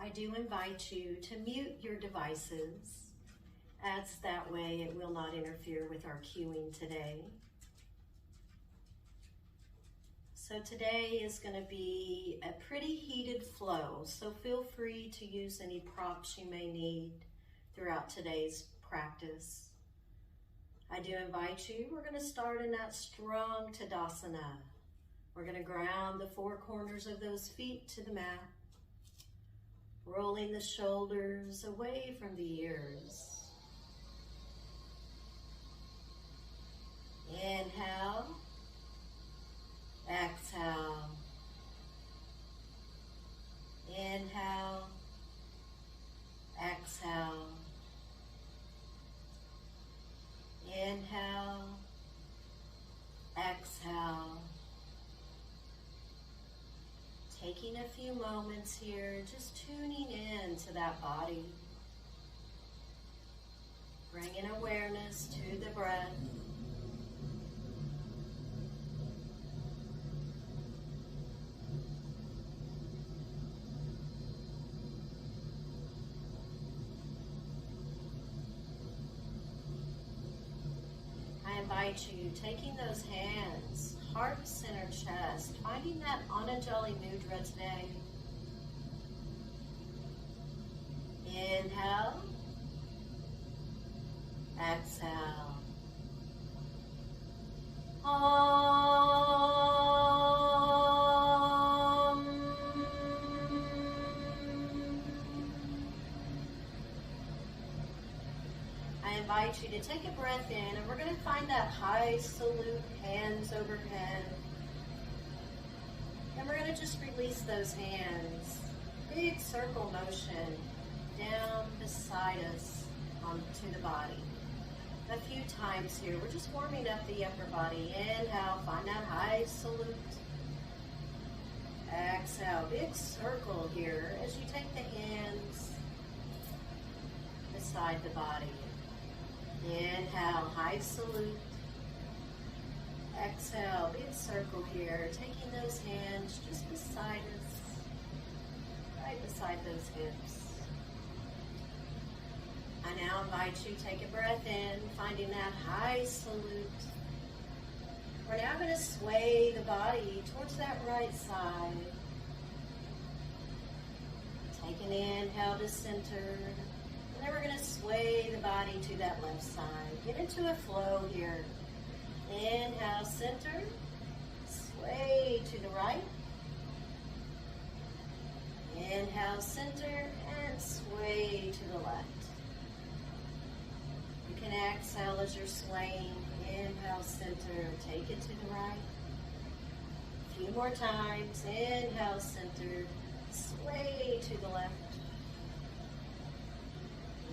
I do invite you to mute your devices, as that way it will not interfere with our cueing today. So today is going to be a pretty heated flow, so feel free to use any props you may need throughout today's practice. I do invite you, we're going to start in that strong Tadasana. We're going to ground the four corners of those feet to the mat, rolling the shoulders away from the ears. Inhale, exhale, inhale, exhale, inhale, exhale. Taking a few moments here, just tuning in to that body. Bringing awareness to the breath. I invite you, taking those hands, heart center chest, finding that Anjali Mudra today. Inhale, exhale. I invite you to take a breath in, and we're going to find that high salute, hands overhead. And we're going to just release those hands. Big circle motion down beside us onto the body. A few times here. We're just warming up the upper body. Inhale, find that high salute. Exhale, big circle here as you take the hands beside the body. Inhale, high salute. Exhale, big circle here. Taking those hands just beside us, right beside those hips. I now invite you to take a breath in, finding that high salute. We're now going to sway the body towards that right side. Take an inhale to center. And then we're going to sway the body to that left side. Get into a flow here. Inhale, center. Sway to the right. Inhale, center, and sway to the left. You can exhale as you're swaying. Inhale, center, take it to the right. A few more times. Inhale, center, sway to the left.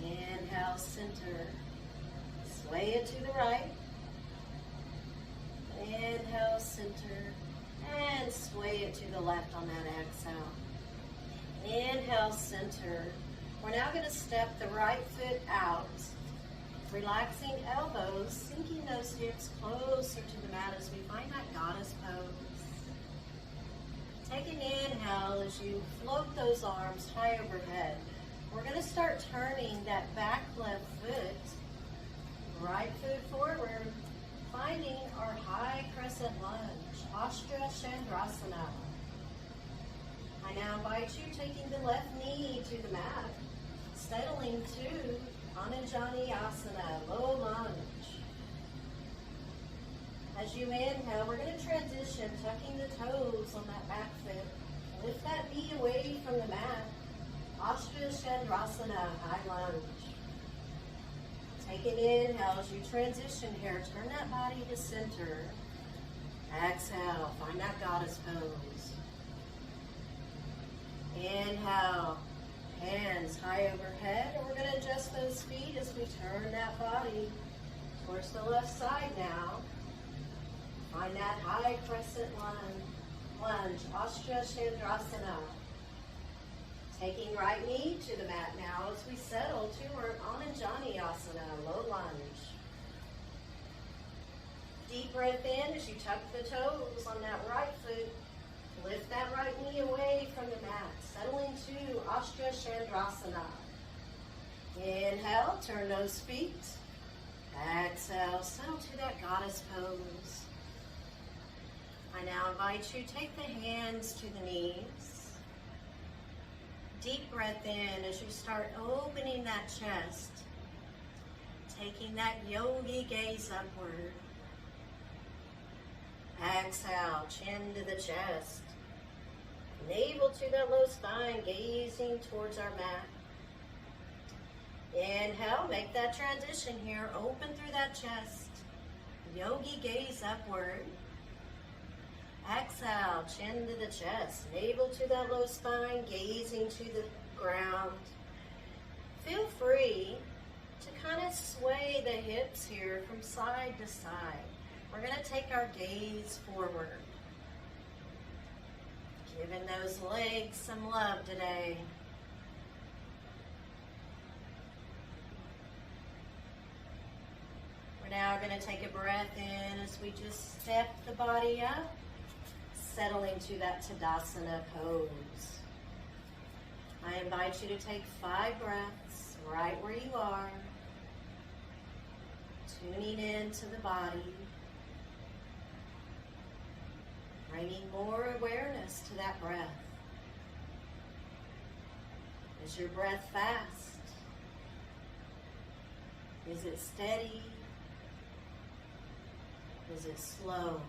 Inhale, center, sway it to the right. Inhale, center, and sway it to the left on that exhale. Inhale, center. We're now going to step the right foot out, relaxing elbows, sinking those hips closer to the mat as we find that goddess pose. Take an inhale as you float those arms high overhead. We're going to start turning that back left foot, right foot forward, finding our high crescent lunge, Astra Chandrasana. I now invite you, taking the left knee to the mat, settling to Anjali Asana, low lunge. As you inhale, we're going to transition, tucking the toes on that back foot. Lift that knee away from the mat. Astra Chandrasana, high lunge. Take an inhale as you transition here. Turn that body to center. Exhale, find that goddess pose. Inhale, hands high overhead, and we're going to adjust those feet as we turn that body towards the left side now. Find that high crescent lunge, Astra Chandrasana. Taking right knee to the mat now as we settle to our Anjali Asana, low lunge. Deep breath in as you tuck the toes on that right foot. Lift that right knee away from the mat, settling to Astra Shandrasana. Inhale, turn those feet. Exhale, settle to that goddess pose. I now invite you to take the hands to the knees. Deep breath in as you start opening that chest. Taking that yogi gaze upward. Exhale, chin to the chest. Navel to that low spine, gazing towards our mat. Inhale, make that transition here. Open through that chest. Yogi gaze upward. Exhale, chin to the chest. Navel to that low spine, gazing to the ground. Feel free to kind of sway the hips here from side to side. We're going to take our gaze forward. Giving those legs some love today. We're now going to take a breath in as we just step the body up, settling to that Tadasana pose. I invite you to take 5 breaths right where you are, tuning into the body, bringing more awareness to that breath. Is your breath fast? Is it steady? Is it slow?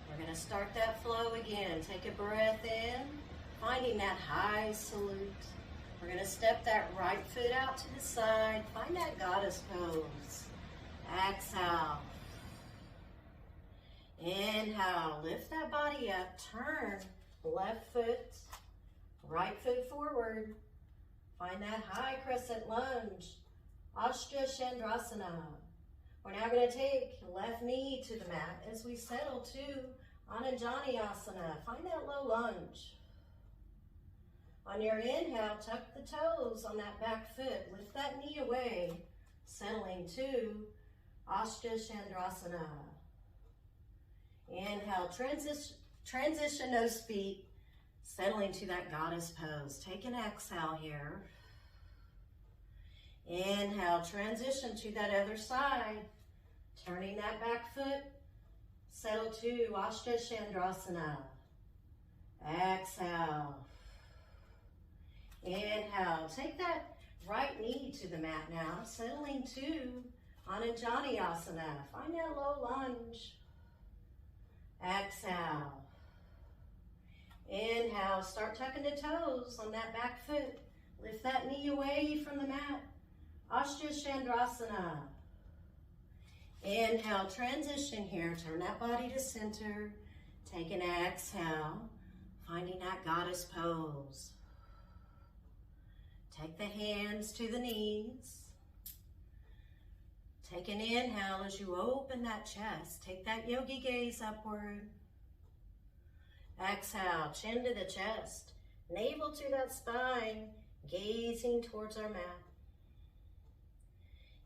We're going to start that flow again. Take a breath in, finding that high salute. We're going to step that right foot out to the side. Find that goddess pose. Exhale. Inhale. Lift that body up. Turn. Left foot. Right foot forward. Find that high crescent lunge. Ashtha Chandrasana. We're now going to take left knee to the mat as we settle to Anjaneyasana. Find that low lunge. On your inhale, tuck the toes on that back foot. Lift that knee away, settling to Ashtha Chandrasana. Inhale, transition those feet, settling to that goddess pose. Take an exhale here. Inhale, transition to that other side. Turning that back foot, settle to Ashtha Chandrasana. Exhale. Inhale, take that right knee to the mat now, settling to Anjaneyasana. Find that low lunge. Exhale. Inhale, start tucking the toes on that back foot. Lift that knee away from the mat. Ashtha Chandrasana. Inhale, transition here. Turn that body to center. Take an exhale, finding that goddess pose. Take the hands to the knees. Take an inhale as you open that chest. Take that yogi gaze upward. Exhale, chin to the chest. Navel to that spine, gazing towards our mat.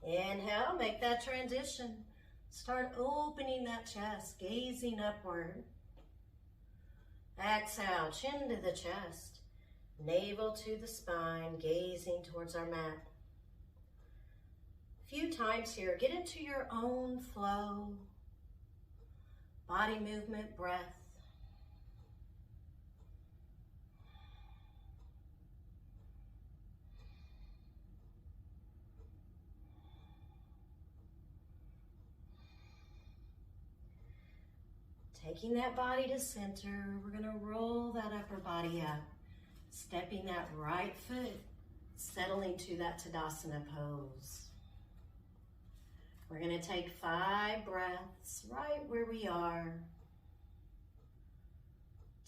Inhale, make that transition. Start opening that chest, gazing upward. Exhale, chin to the chest. Navel to the spine, gazing towards our mat. A few times here, get into your own flow, body movement, breath. Taking that body to center, we're going to roll that upper body up. Stepping that right foot, settling to that Tadasana pose. We're going to take 5 breaths right where we are.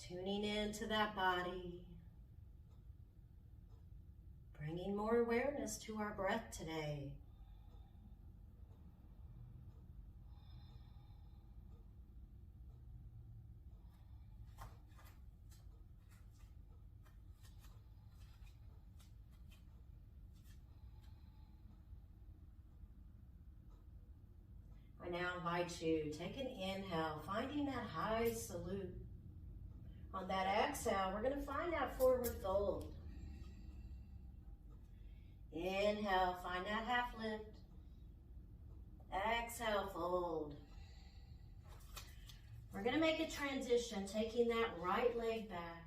Tuning into that body. Bringing more awareness to our breath today. I now invite you, take an inhale, finding that high salute. On that exhale, we're going to find that forward fold. Inhale, find that half lift. Exhale, fold. We're going to make a transition, taking that right leg back.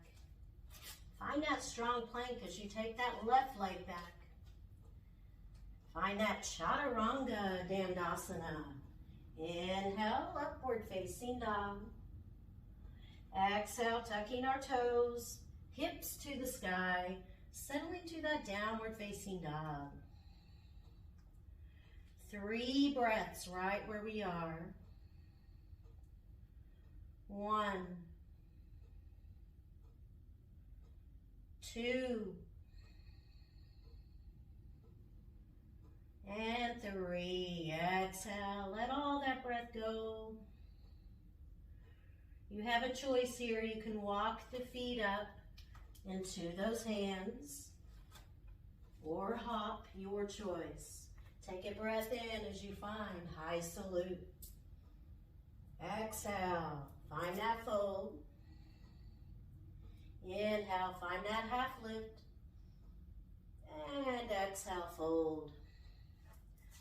Find that strong plank as you take that left leg back. Find that chaturanga dandasana. Inhale, upward facing dog. Exhale, tucking our toes, hips to the sky, settling to that downward facing dog. 3 breaths right where we are. 1, 2, and 3. Exhale, let all that breath go. You have a choice here. You can walk the feet up into those hands or hop, your choice. Take a breath in as you find high salute. Exhale, find that fold. Inhale, find that half lift. And exhale, fold.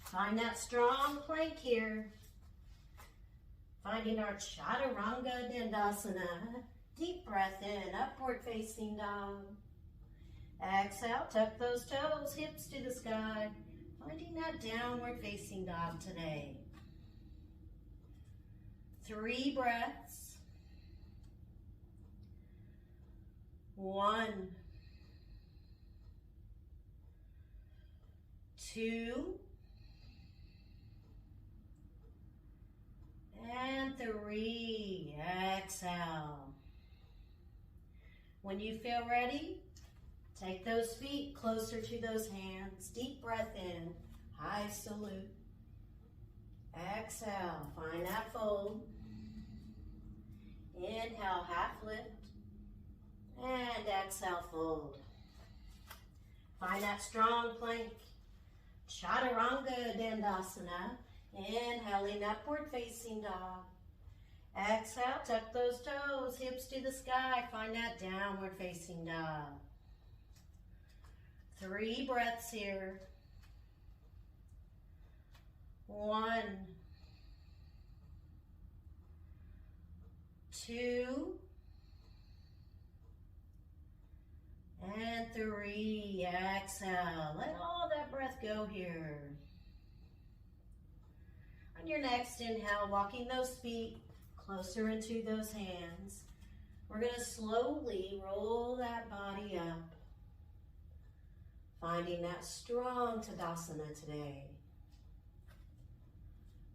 Find that strong plank here. Finding our chaturanga dandasana. Deep breath in, upward facing dog. Exhale, tuck those toes, hips to the sky. Finding that downward facing dog today. 3 breaths. 1, 2, and 3. Exhale. When you feel ready, take those feet closer to those hands. Deep breath in, high salute. Exhale, find that fold. Inhale, half lift. And exhale, fold. Find that strong plank. Chaturanga dandasana. Inhaling, upward facing dog. Exhale, tuck those toes, hips to the sky. Find that downward facing dog. 3 breaths here. 1, 2, and 3. Exhale. Let all that breath go here. On your next inhale, walking those feet closer into those hands, we're going to slowly roll that body up, finding that strong Tadasana today.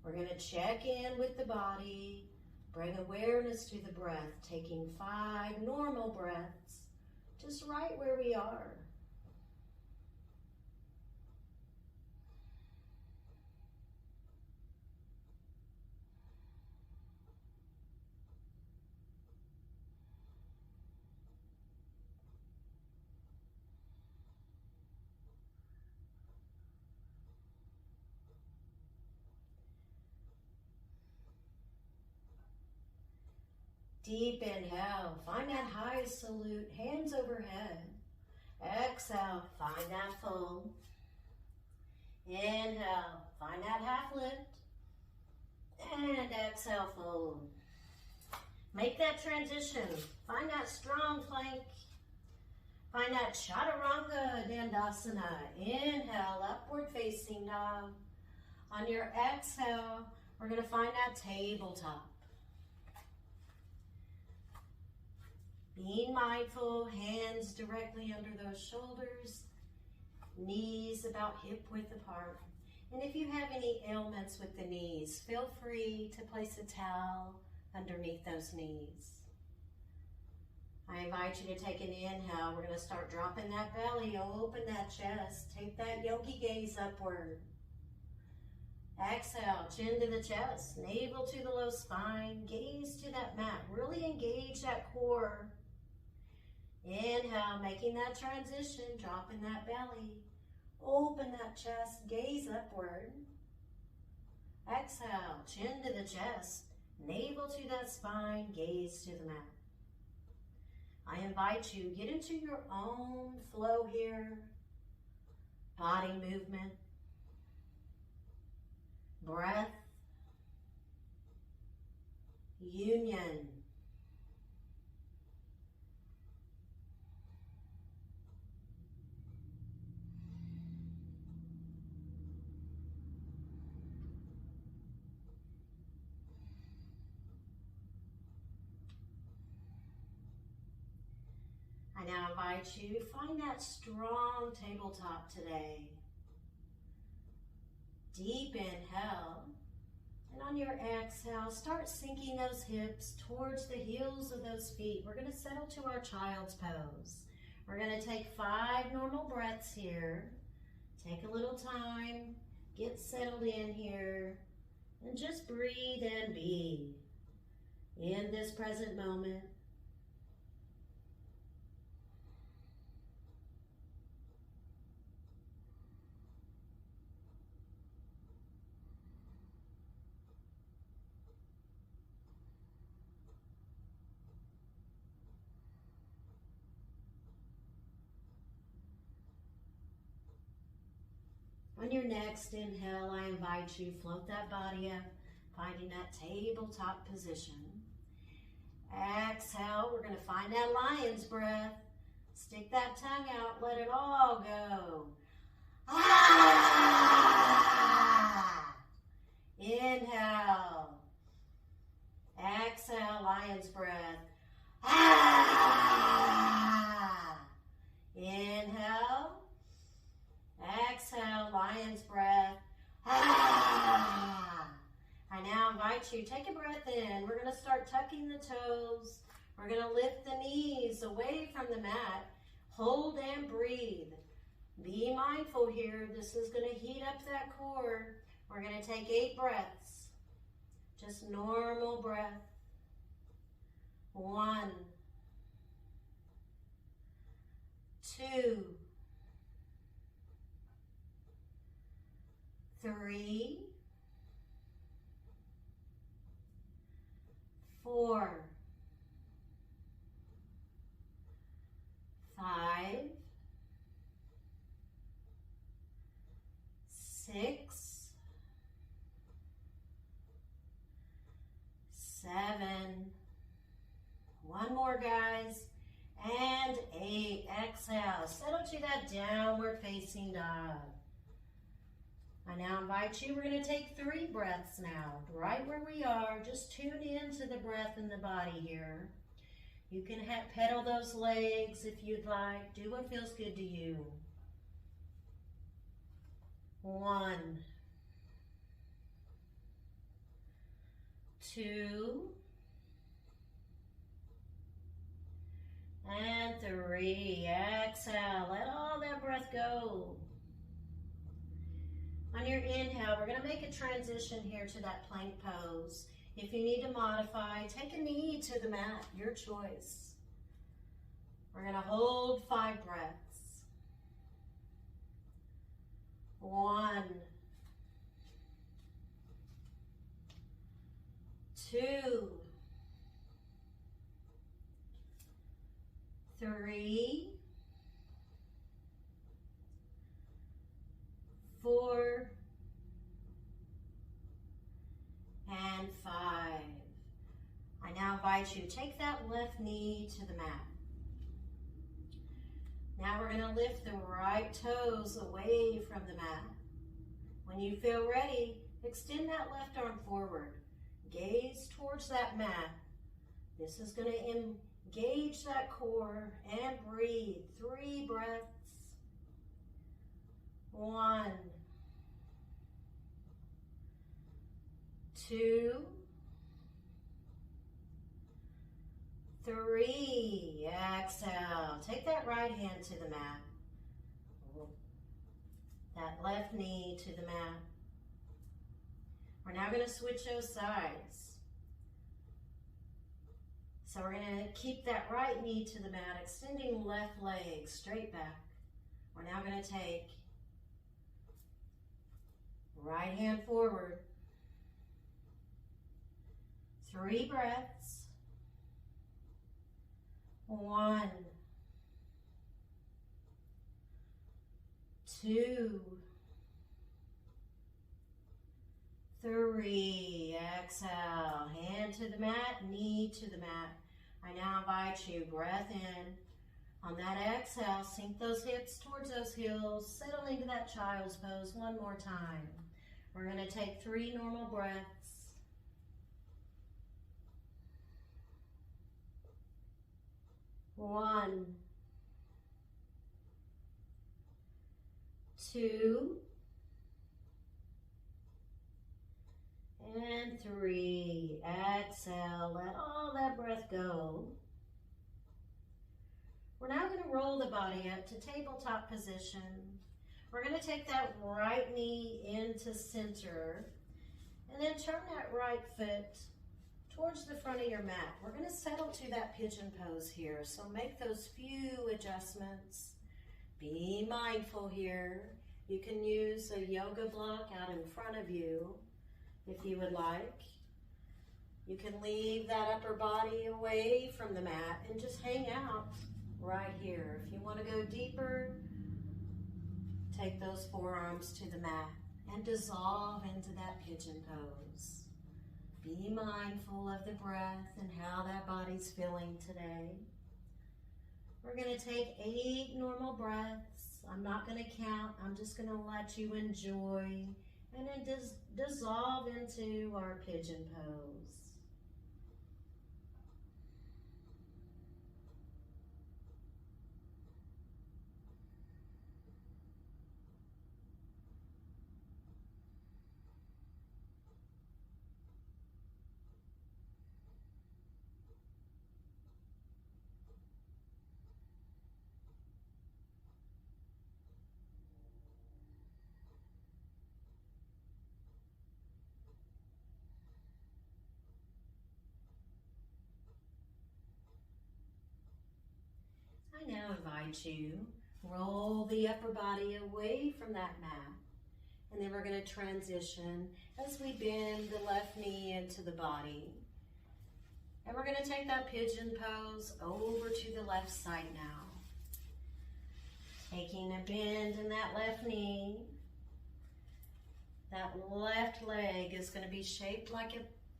We're going to check in with the body, bring awareness to the breath, taking 5 normal breaths, just right where we are. Deep inhale, find that high salute, hands overhead. Exhale, find that fold. Inhale, find that half lift. And exhale, fold. Make that transition. Find that strong plank. Find that chaturanga dandasana. Inhale, upward facing dog. On your exhale, we're going to find that tabletop. Being mindful, hands directly under those shoulders, knees about hip width apart. And if you have any ailments with the knees, feel free to place a towel underneath those knees. I invite you to take an inhale. We're going to start dropping that belly, open that chest, take that yogi gaze upward. Exhale, chin to the chest, navel to the low spine, gaze to that mat. Really engage that core. Inhale, making that transition, dropping that belly. Open that chest, gaze upward. Exhale. exhale, chin to the chest, navel to that spine, gaze to the mat. I invite you, get into your own flow here. Body movement, breath, union. I now invite you to find that strong tabletop today. Deep inhale, and on your exhale, start sinking those hips towards the heels of those feet. We're going to settle to our child's pose. We're going to take 5 normal breaths here. Take a little time, get settled in here, and just breathe and be in this present moment. On your next inhale, I invite you to float that body up, finding that tabletop position. Exhale, we're going to find that lion's breath. Stick that tongue out, let it all go. Ah! Inhale. Exhale, lion's breath. Ah! Inhale. Exhale, lion's breath. Ah! I now invite you, take a breath in. We're going to start tucking the toes. We're going to lift the knees away from the mat. Hold and breathe. Be mindful here. This is going to heat up that core. We're going to take 8 breaths. Just normal breath. 1, 2, 3, 4, 5, 6, 7, one more, guys, and 8. Exhale, settle to that downward facing dog. I now invite you, we're going to take 3 breaths now, right where we are. Just tune into the breath in the body here. You can pedal those legs if you'd like. Do what feels good to you. 1, 2, and 3. Exhale, let all that breath go. On your inhale, we're going to make a transition here to that plank pose. If you need to modify, take a knee to the mat, your choice. We're going to hold 5 breaths. 1, 2, 3, 4, and 5. I now invite you to take that left knee to the mat. Now we're going to lift the right toes away from the mat. When you feel ready, extend that left arm forward. Gaze towards that mat. This is going to engage that core and breathe. 3 breaths. 1, 2, 3. Exhale. Take that right hand to the mat. That left knee to the mat. We're now going to switch those sides. So we're going to keep that right knee to the mat, extending left leg straight back. We're now going to take right hand forward. 3 breaths. 1, 2, 3. Exhale, hand to the mat, knee to the mat. I now invite you, breath in. On that exhale, sink those hips towards those heels. Settle into that child's pose one more time. We're going to take 3 normal breaths. 1, 2, and 3. Exhale, let all that breath go. We're now going to roll the body up to tabletop position. We're going to take that right knee into center and then turn that right foot towards the front of your mat. We're going to settle to that pigeon pose here. So make those few adjustments. Be mindful here. You can use a yoga block out in front of you if you would like. You can leave that upper body away from the mat and just hang out right here. If you want to go deeper, take those forearms to the mat and dissolve into that pigeon pose. Be mindful of the breath and how that body's feeling today. We're going to take 8 normal breaths. I'm not going to count. I'm just going to let you enjoy and then dissolve into our pigeon pose. I now invite you, roll the upper body away from that mat. And then we're going to transition as we bend the left knee into the body. And we're going to take that pigeon pose over to the left side now. Taking a bend in that left knee. That left leg is going to be shaped like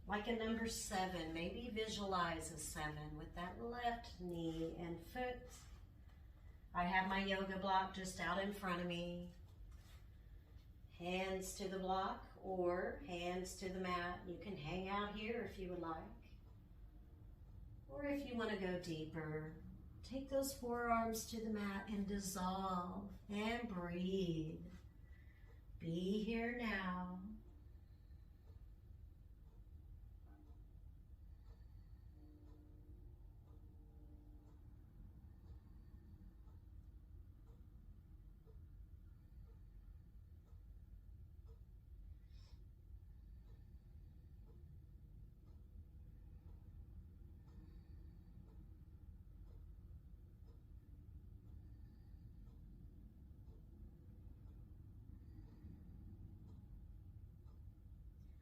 a number 7. Maybe visualize a 7 with that left knee and foot. I have my yoga block just out in front of me. Hands to the block or hands to the mat. You can hang out here if you would like. Or if you want to go deeper, take those forearms to the mat and dissolve and breathe. Be here now.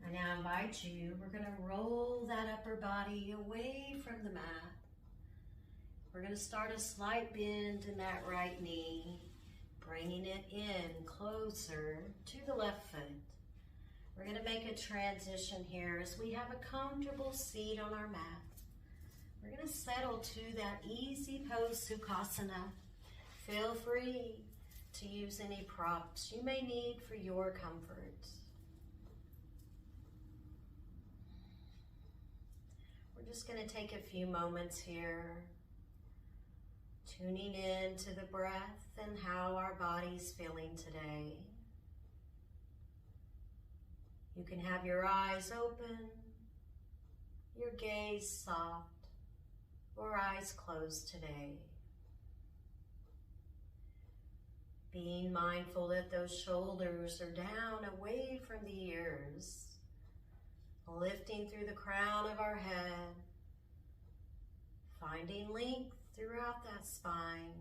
I now invite you, we're going to roll that upper body away from the mat. We're going to start a slight bend in that right knee, bringing it in closer to the left foot. We're going to make a transition here as we have a comfortable seat on our mat. We're going to settle to that easy pose Sukhasana. Feel free to use any props you may need for your comfort. We're just going to take a few moments here, tuning in to the breath and how our body's feeling today. You can have your eyes open, your gaze soft, or eyes closed today. Being mindful that those shoulders are down away from the ears, lifting through the crown of our head, finding length throughout that spine.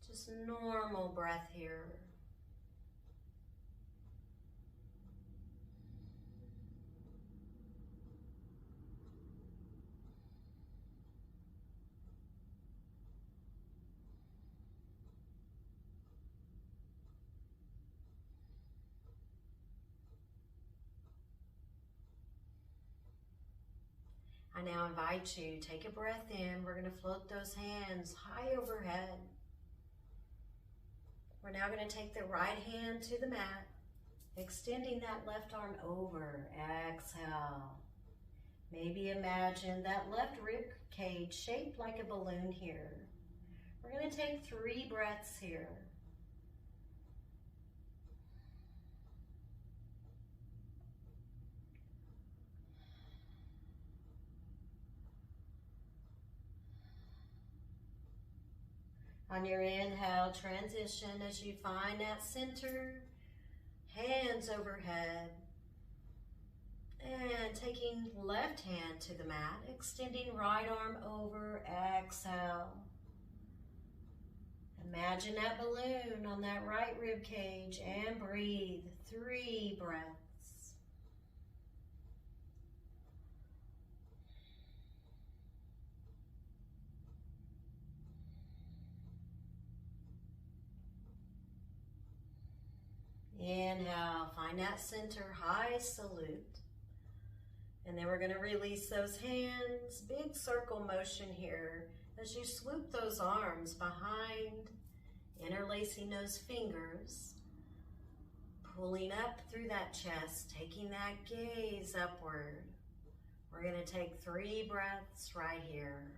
Just normal breath here. I now invite you, take a breath in. We're going to float those hands high overhead. We're now going to take the right hand to the mat, extending that left arm over. Exhale. Maybe imagine that left rib cage shaped like a balloon here. We're going to take 3 breaths here. On your inhale, transition as you find that center, hands overhead. And taking left hand to the mat, extending right arm over, exhale. Imagine that balloon on that right rib cage and breathe 3 breaths. Inhale, find that center, high salute. And then we're going to release those hands, big circle motion here as you swoop those arms behind, interlacing those fingers, pulling up through that chest, taking that gaze upward. We're going to take 3 breaths right here.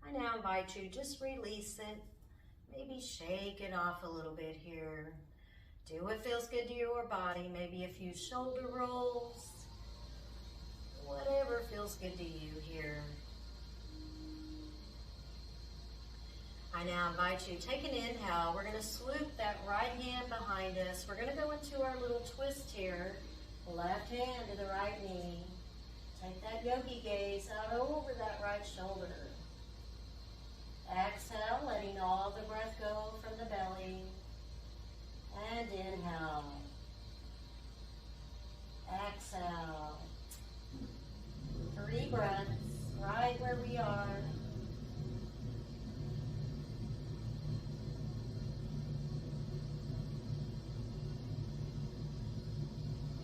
I now invite you, just release it. Maybe shake it off a little bit here. Do what feels good to your body. Maybe a few shoulder rolls. Whatever feels good to you here. I now invite you, take an inhale. We're going to swoop that right hand behind us. We're going to go into our little twist here. Left hand to the right knee. Take that yogi gaze out over that right shoulder. Exhale, letting all the breath go from the belly. And inhale. Exhale. 3 breaths, right where we are.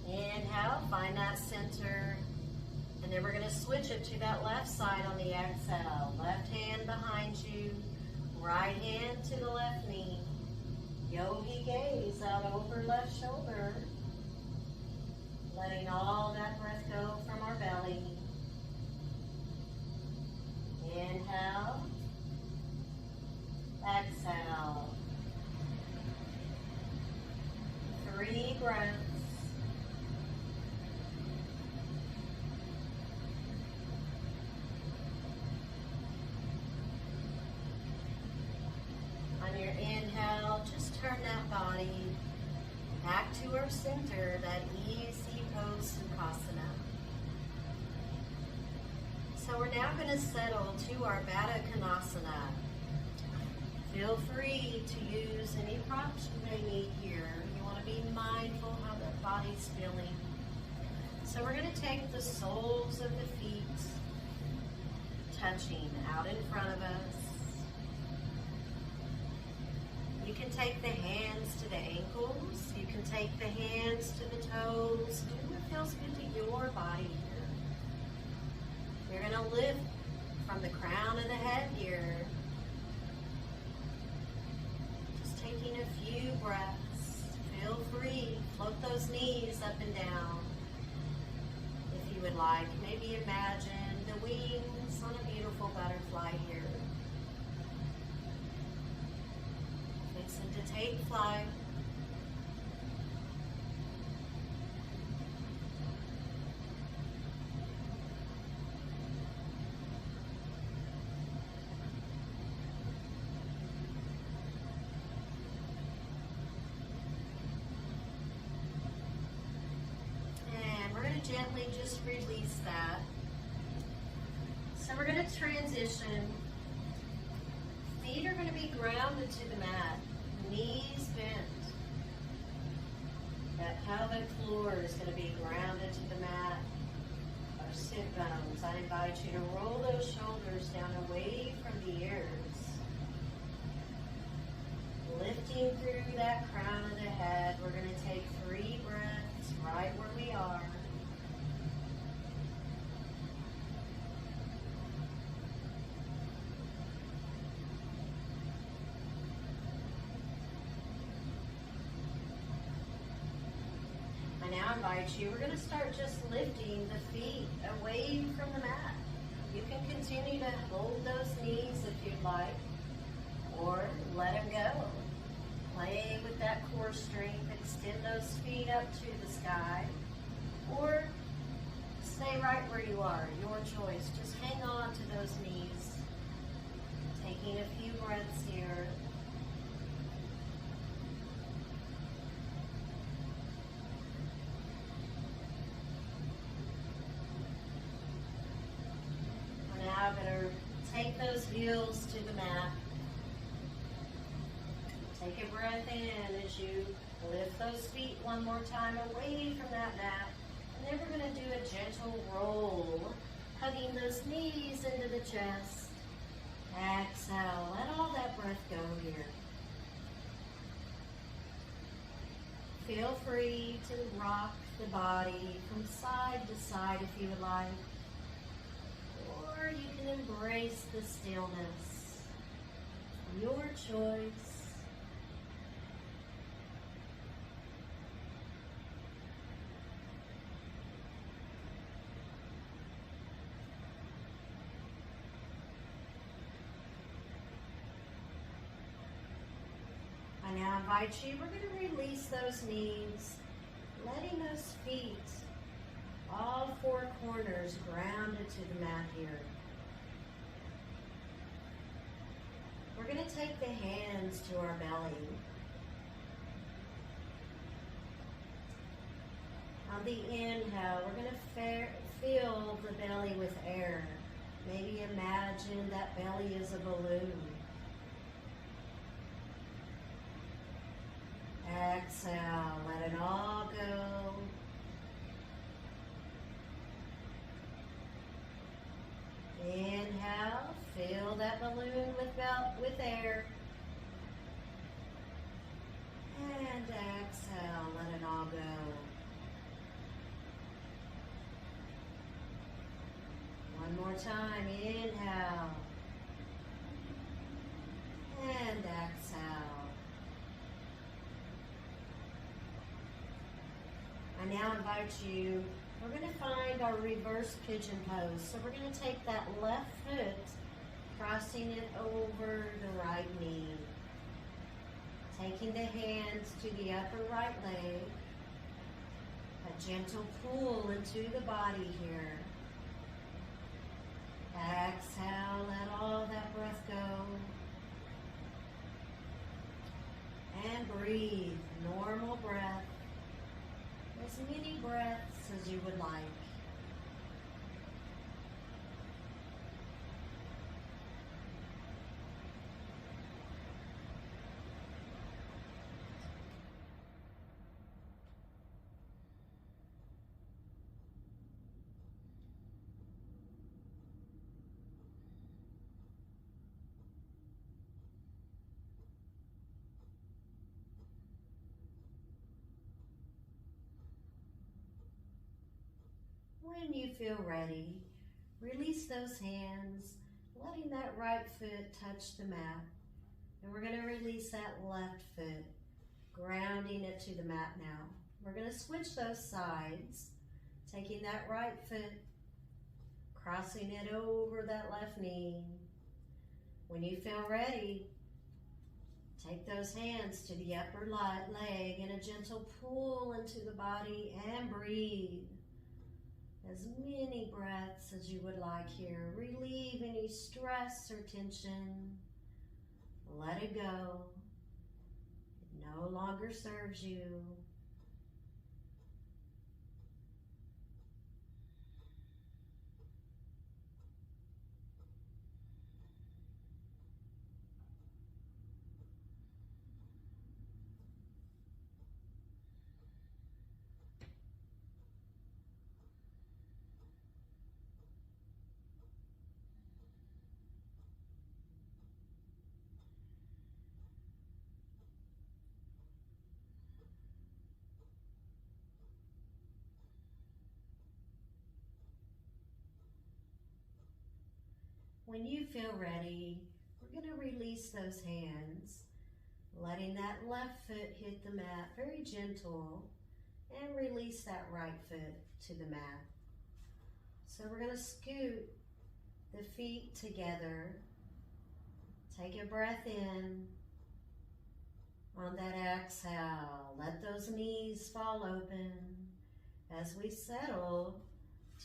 Inhale, find that center. And then we're going to switch it to that left side on the exhale. Left hand behind you, right hand to the left knee. Yogi gaze out over left shoulder. Letting all that breath go from our belly. Inhale. Exhale. 3 breaths. On your inhale, just turn that body back to our center, that easy pose Sukhasana. So we're now going to settle to our Baddha Konasana. Feel free to use any props you may need here. You want to be mindful how the body's feeling. So we're going to take the soles of the feet touching out in front of us. You can take the hands to the ankles. You can take the hands to the toes. Do what feels good to your body here. You're going to lift from the crown of the head here. Just taking a few breaths. Feel free. Float those knees up and down. If you would like, maybe imagine the wings on a beautiful butterfly here. To take flight. And we're going to gently just release that. So we're going to transition. Feet are going to be grounded to the mat. Knees bent. That pelvic floor is going to be grounded to the mat. Our sit bones. I I invite you to roll those shoulders down away from the ears. Lifting through that crown of the head, we're going to take 3 breaths right where we are. I now invite you, we're going to start just lifting the feet away from the mat. You can continue to hold those knees if you'd like, or let them go. Play with that core strength, extend those feet up to the sky, or stay right where you are, your choice. Just hang on to those knees. Taking a few breaths here. We're now going to take those heels to the mat. Take a breath in as you lift those feet one more time away from that mat. And then we're going to do a gentle roll, hugging those knees into the chest. Exhale, let all that breath go here. Feel free to rock the body from side to side if you would like. Or you can embrace the stillness. Your choice. I now invite you, we're going to release those knees, letting those feet, all 4 corners grounded to the mat here. We're going to take the hands to our belly. On the inhale, we're going to fill the belly with air. Maybe imagine that belly is a balloon. Exhale, let it all go. Inhale, fill that balloon with air. And exhale, let it all go. One more time, inhale. And exhale. I now invite you, we're going to find our reverse pigeon pose. So we're going to take that left foot, crossing it over the right knee. Taking the hands to the upper right leg. A gentle pull into the body here. Exhale, let all that breath go. And breathe, normal breath. As many breaths as you would like. When you feel ready, release those hands, letting that right foot touch the mat. And we're going to release that left foot, grounding it to the mat now. We're going to switch those sides, taking that right foot, crossing it over that left knee. When you feel ready, take those hands to the upper leg and a gentle pull into the body and breathe. As many breaths as you would like here. Relieve any stress or tension. Let it go. It no longer serves you. When you feel ready, we're going to release those hands, letting that left foot hit the mat, very gentle, and release that right foot to the mat. So we're going to scoot the feet together. Take a breath in. On that exhale, let those knees fall open as we settle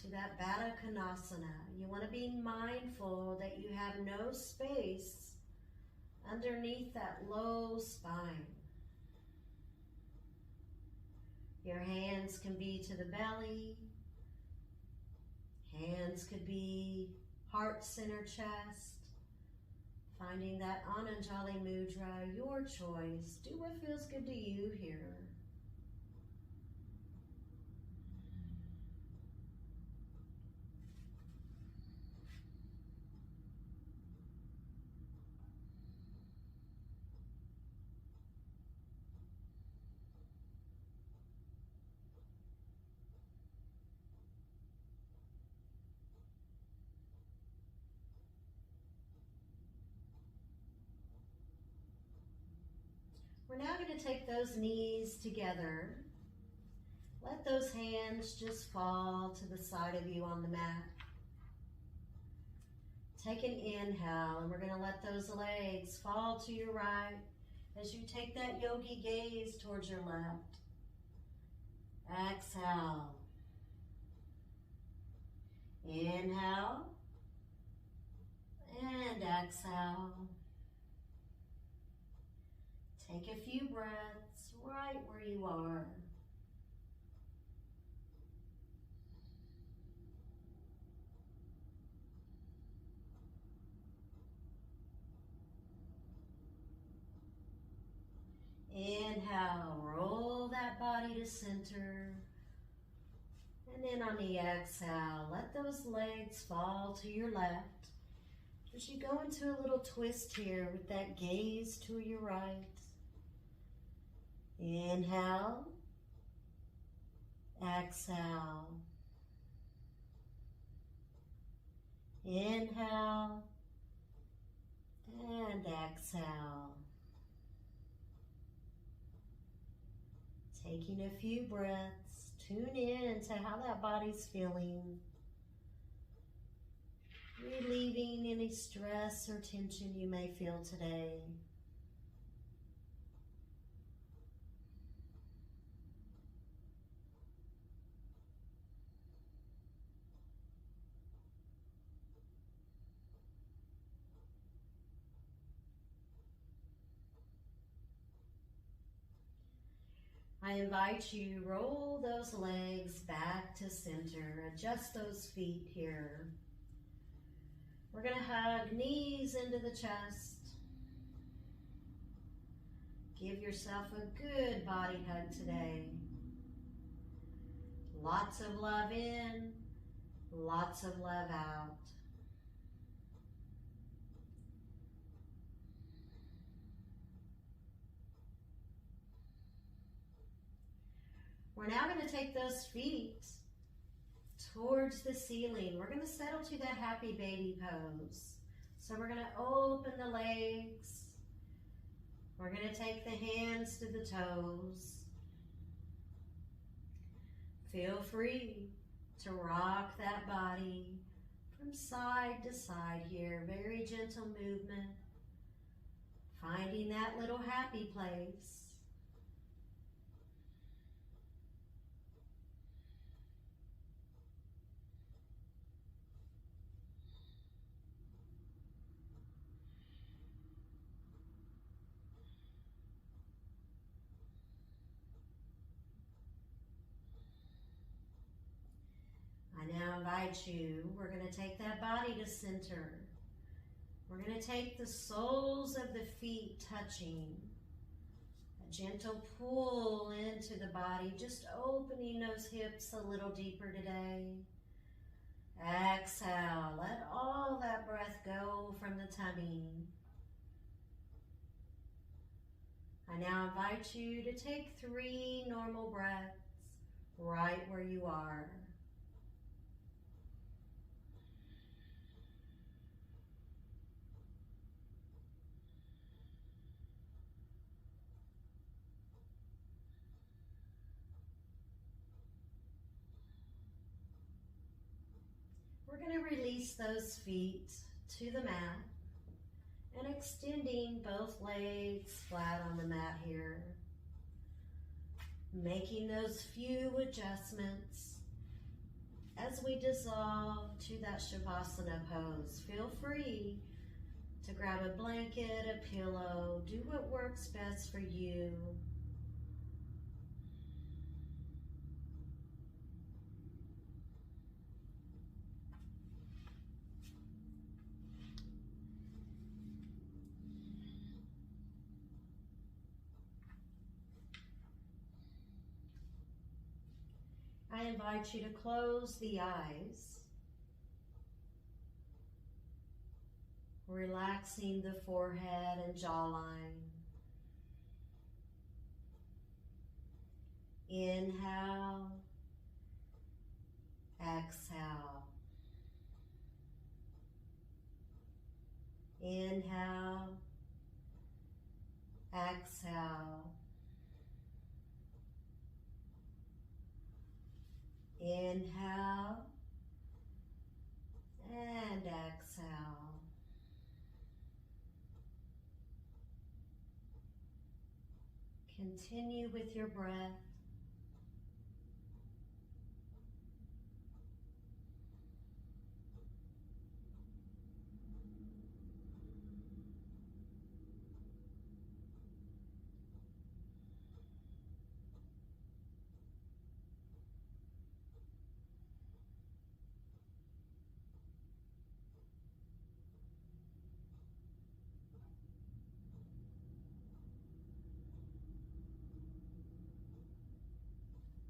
to that Baddha Konasana. You want to be mindful that you have no space underneath that low spine. Your hands can be to the belly. Hands could be heart center, chest. Finding that Ananjali Mudra, your choice. Do what feels good to you here. We're now going to take those knees together. Let those hands just fall to the side of you on the mat. Take an inhale, and we're going to let those legs fall to your right as you take that yogi gaze towards your left. Exhale. Inhale. And exhale. Take a few breaths right where you are. Inhale, roll that body to center. And then on the exhale, let those legs fall to your left. As you go into a little twist here with that gaze to your right. Inhale, exhale, inhale, and exhale. Taking a few breaths, tune in to how that body's feeling. Relieving any stress or tension you may feel today. I invite you, roll those legs back to center. Adjust those feet here. We're going to hug knees into the chest. Give yourself a good body hug today. Lots of love in, lots of love out. We're now going to take those feet towards the ceiling. We're going to settle to that happy baby pose. So we're going to open the legs. We're going to take the hands to the toes. Feel free to rock that body from side to side here. Very gentle movement. Finding that little happy place. I now invite you, we're going to take that body to center. We're going to take the soles of the feet touching. A gentle pull into the body, just opening those hips a little deeper today. Exhale, let all that breath go from the tummy. I now invite you to take 3 normal breaths right where you are. We're going to release those feet to the mat and extending both legs flat on the mat here. Making those few adjustments as we dissolve to that Shavasana pose. Feel free to grab a blanket, a pillow, do what works best for you. I invite you to close the eyes, relaxing the forehead and jawline. Inhale, exhale. Inhale, exhale. Inhale and exhale. Continue with your breath.